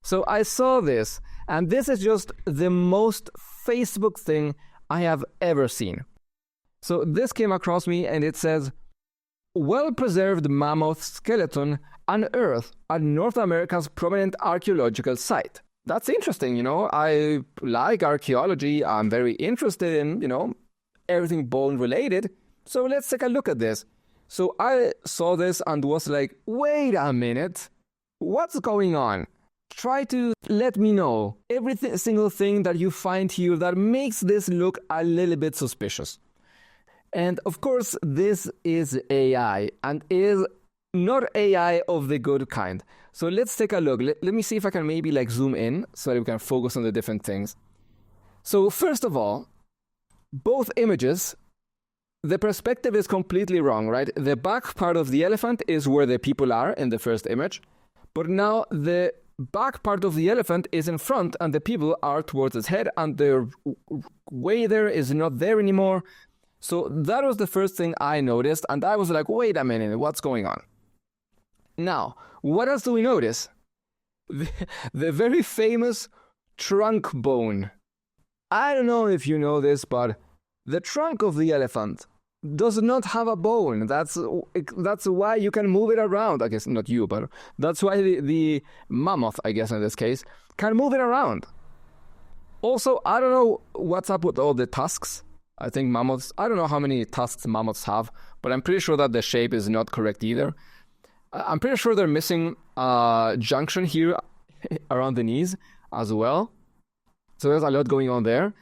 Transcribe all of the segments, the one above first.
So I saw this, and this is just the most Facebook thing I have ever seen. So this came across me, and it says, well-preserved mammoth skeleton unearthed at North America's prominent archaeological site. That's interesting, I like archaeology. I'm very interested in, everything bone related. So let's take a look at this. So I saw this and was like, wait a minute, what's going on? Try to let me know every single thing that you find here that makes this look a little bit suspicious. And of course, this is AI, and is not AI of the good kind. So let's take a look. Let me see if I can maybe zoom in so that we can focus on the different things. So first of all, both images, the perspective is completely wrong, right? The back part of the elephant is where the people are in the first image, but now the back part of the elephant is in front and the people are towards its head, and the way there is not there anymore. So that was the first thing I noticed, and I was like, wait a minute, what's going on? Now, what else do we notice? The very famous trunk bone. I don't know if you know this, but the trunk of the elephant does not have a bone. That's why you can move it around. I guess not you, but that's why the mammoth, I guess in this case, can move it around. Also, I don't know what's up with all the tusks. I think mammoths, I don't know how many tusks mammoths have, but I'm pretty sure that the shape is not correct either. I'm pretty sure they're missing a junction here around the knees as well. So there's a lot going on there.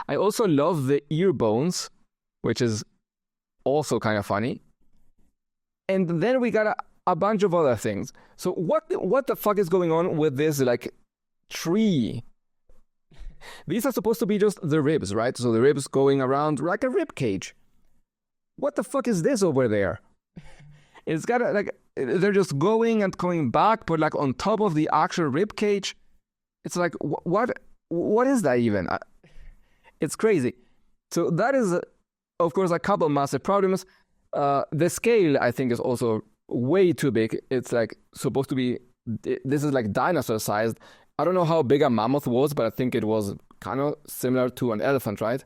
I also love the ear bones, which is also kind of funny. And then we got a bunch of other things. So what the fuck is going on with this tree? These are supposed to be just the ribs, right? So the ribs going around like a rib cage. What the fuck is this over there? It's got they're just going and coming back, but on top of the actual rib cage. It's like, what is that even? It's crazy. So that is, of course, a couple massive problems. The scale, I think, is also way too big. It's supposed to be, this is dinosaur sized. I don't know how big a mammoth was, but I think it was kind of similar to an elephant, right?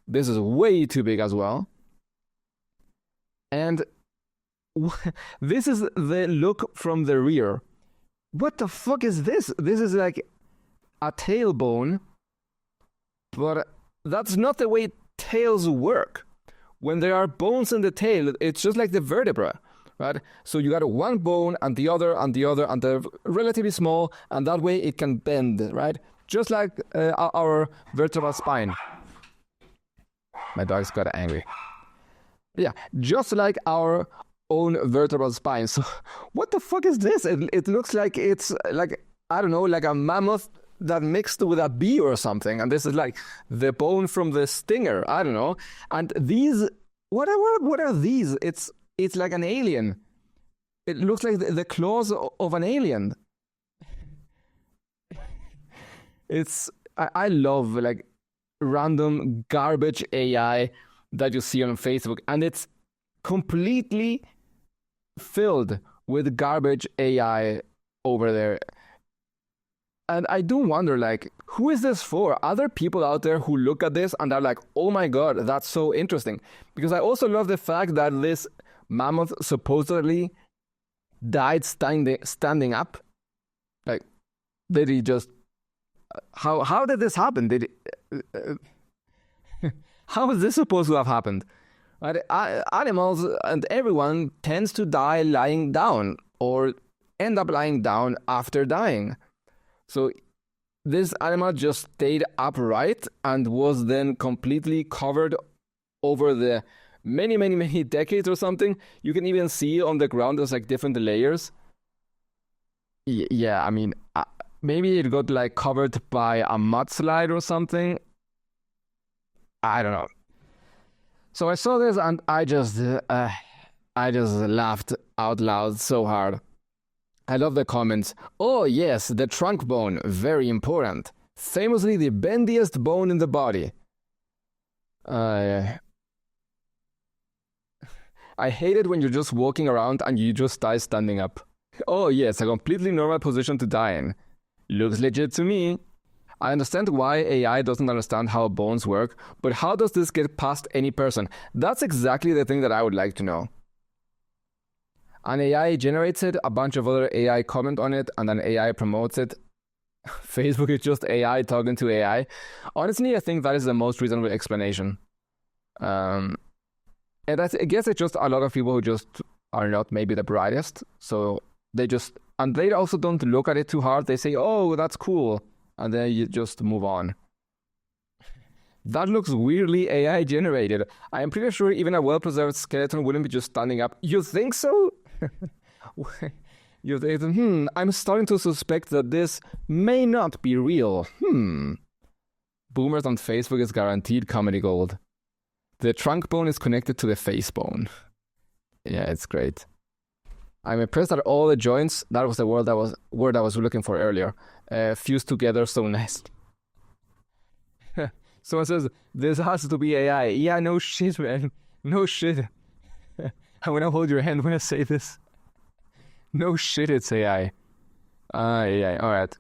This is way too big as well. And this is the look from the rear. What the fuck is this? This is a tailbone, but that's not the way tails work. When there are bones in the tail, it's just like the vertebra, right? So you got one bone and the other and the other, and they're relatively small, and that way it can bend, right? Just like our vertebral spine. My dog's got angry. Yeah, just like our own vertebral spine. So what the fuck is this? It looks like it's I don't know, a mammoth that mixed with a bee or something, and this is the bone from the stinger. I don't know. And these, what are these? It's like an alien. It looks like the claws of an alien. I love random garbage AI that you see on Facebook, and it's completely filled with garbage AI over there. And I do wonder, who is this for? Are there people out there who look at this and are like, oh my god, that's so interesting? Because I also love the fact that this mammoth supposedly died standing up. Did he just... How did this happen? How is this supposed to have happened? Right? Animals and everyone tends to die lying down or end up lying down after dying. So this animal just stayed upright and was then completely covered over the many, many, many decades or something. You can even see on the ground there's different layers. Yeah, I mean, maybe it got covered by a mudslide or something. I don't know. So I saw this and I just laughed out loud so hard. I love the comments. Oh yes, the trunk bone, very important. Famously the bendiest bone in the body. I hate it when you're just walking around and you just die standing up. Oh yes, a completely normal position to die in. Looks legit to me. I understand why AI doesn't understand how bones work, but how does this get past any person? That's exactly the thing that I would like to know. An AI generates it, a bunch of other AI comment on it, and then AI promotes it. Facebook is just AI talking to AI. Honestly, I think that is the most reasonable explanation. And I guess it's just a lot of people who just are not maybe the brightest. So they just, and they also don't look at it too hard. They say, oh, that's cool. And then you just move on. That looks weirdly AI generated. I am pretty sure even a well-preserved skeleton wouldn't be just standing up. You think so? You think, I'm starting to suspect that this may not be real. Boomers on Facebook is guaranteed comedy gold. The trunk bone is connected to the face bone. Yeah, it's great. I'm impressed that all the joints, that was the word I was looking for earlier, fused together so nice. Someone says, this has to be AI. Yeah, no shit, man. No shit. I'm gonna hold your hand when I say this. No shit, it's AI. AI. Alright.